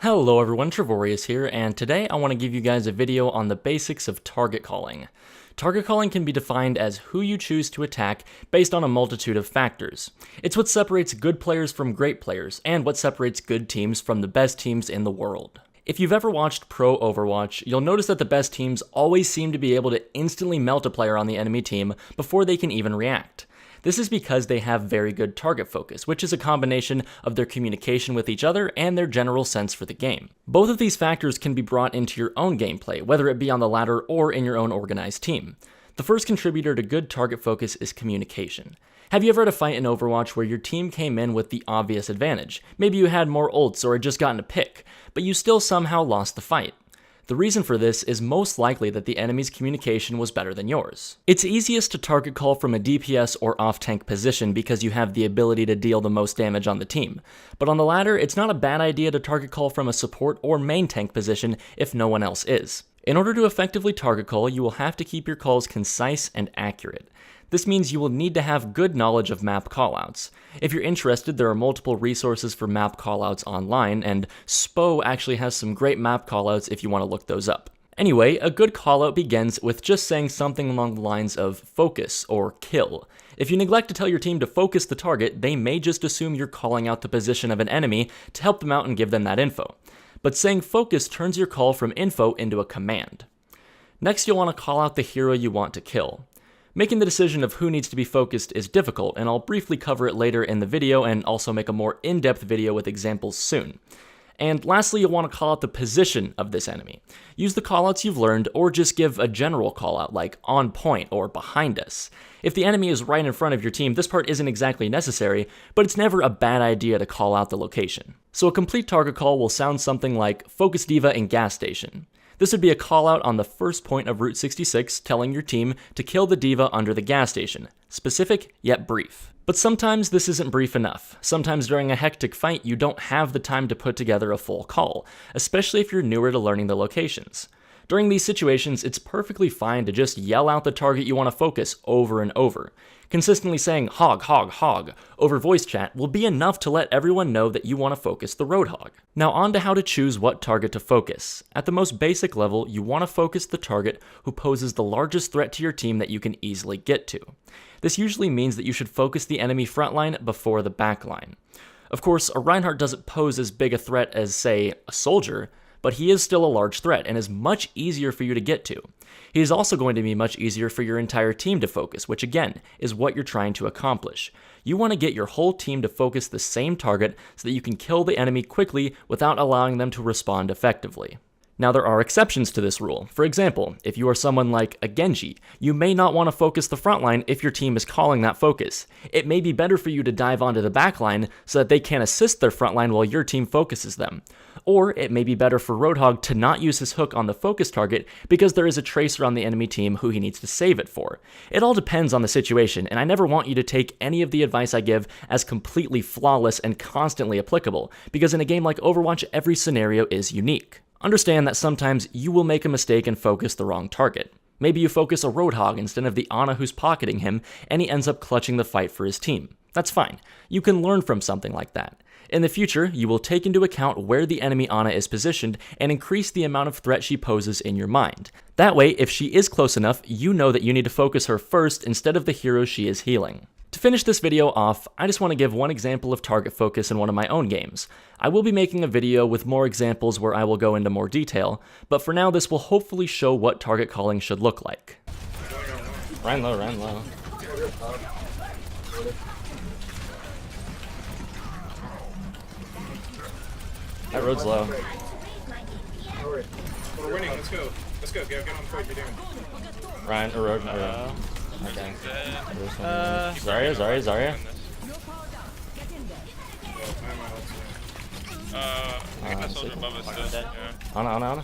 Hello everyone, Trevorius here, and today I want to give you guys a video on the basics of target calling. Target calling can be defined as who you choose to attack based on a multitude of factors. It's what separates good players from great players, and what separates good teams from the best teams in the world. If you've ever watched Pro Overwatch, you'll notice that the best teams always seem to be able to instantly melt a player on the enemy team before they can even react. This is because they have very good target focus, which is a combination of their communication with each other and their general sense for the game. Both of these factors can be brought into your own gameplay, whether it be on the ladder or in your own organized team. The first contributor to good target focus is communication. Have you ever had a fight in Overwatch where your team came in with the obvious advantage? Maybe you had more ults or had just gotten a pick, but you still somehow lost the fight. The reason for this is most likely that the enemy's communication was better than yours. It's easiest to target call from a DPS or off-tank position because you have the ability to deal the most damage on the team. But on the ladder, it's not a bad idea to target call from a support or main tank position if no one else is. In order to effectively target call, you will have to keep your calls concise and accurate. This means you will need to have good knowledge of map callouts. If you're interested, there are multiple resources for map callouts online, and SPO actually has some great map callouts if you want to look those up. Anyway, a good callout begins with just saying something along the lines of focus or kill. If you neglect to tell your team to focus the target, they may just assume you're calling out the position of an enemy to help them out and give them that info. But saying focus turns your call from info into a command. Next, you'll want to call out the hero you want to kill. Making the decision of who needs to be focused is difficult, and I'll briefly cover it later in the video and also make a more in-depth video with examples soon. And lastly, you'll want to call out the position of this enemy. Use the callouts you've learned, or just give a general callout like on point or behind us. If the enemy is right in front of your team, this part isn't exactly necessary, but it's never a bad idea to call out the location. So a complete target call will sound something like Focus Diva in gas station. This would be a call out on the first point of Route 66 telling your team to kill the diva under the gas station. Specific, yet brief. But sometimes this isn't brief enough. Sometimes during a hectic fight, you don't have the time to put together a full call, especially if you're newer to learning the locations. During these situations, it's perfectly fine to just yell out the target you want to focus over and over. Consistently saying hog, hog, hog over voice chat will be enough to let everyone know that you want to focus the Roadhog. Now on to how to choose what target to focus. At the most basic level, you want to focus the target who poses the largest threat to your team that you can easily get to. This usually means that you should focus the enemy frontline before the backline. Of course, a Reinhardt doesn't pose as big a threat as, say, a soldier, but he is still a large threat and is much easier for you to get to. He is also going to be much easier for your entire team to focus, which again, is what you're trying to accomplish. You want to get your whole team to focus the same target so that you can kill the enemy quickly without allowing them to respond effectively. Now there are exceptions to this rule. For example, if you are someone like a Genji, you may not want to focus the frontline if your team is calling that focus. It may be better for you to dive onto the backline so that they can assist their frontline while your team focuses them. Or it may be better for Roadhog to not use his hook on the focus target because there is a tracer on the enemy team who he needs to save it for. It all depends on the situation, and I never want you to take any of the advice I give as completely flawless and constantly applicable, because in a game like Overwatch, every scenario is unique. Understand that sometimes you will make a mistake and focus the wrong target. Maybe you focus a Roadhog instead of the Ana who's pocketing him, and he ends up clutching the fight for his team. That's fine. You can learn from something like that. In the future, you will take into account where the enemy Ana is positioned and increase the amount of threat she poses in your mind. That way, if she is close enough, you know that you need to focus her first instead of the hero she is healing. To finish this video off, I just want to give one example of target focus in one of my own games. I will be making a video with more examples where I will go into more detail, but for now this will hopefully show what target calling should look like. Run low, run low. That road's low. We're winning, let's go. Let's go, get on the point you're doing. Ryan, erosion, okay. Zarya. I think that soldier above us is dead. Yeah. Ana. I'm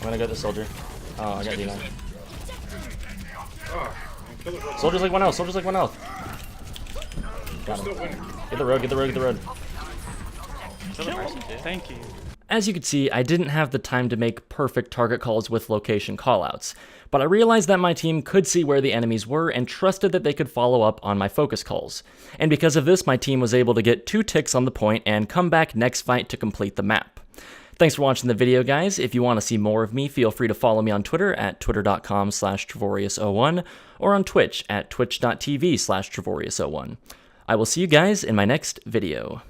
gonna get the soldier. Oh, I got D9. Soldier's like 1 health. Got him. Get the road. Thank you. As you can see, I didn't have the time to make perfect target calls with location callouts, but I realized that my team could see where the enemies were and trusted that they could follow up on my focus calls. And because of this, my team was able to get 2 ticks on the point and come back next fight to complete the map. Thanks for watching the video, guys. If you want to see more of me, feel free to follow me on Twitter at twitter.com/Trevorius01 or on Twitch at twitch.tv/Trevorius01. I will see you guys in my next video.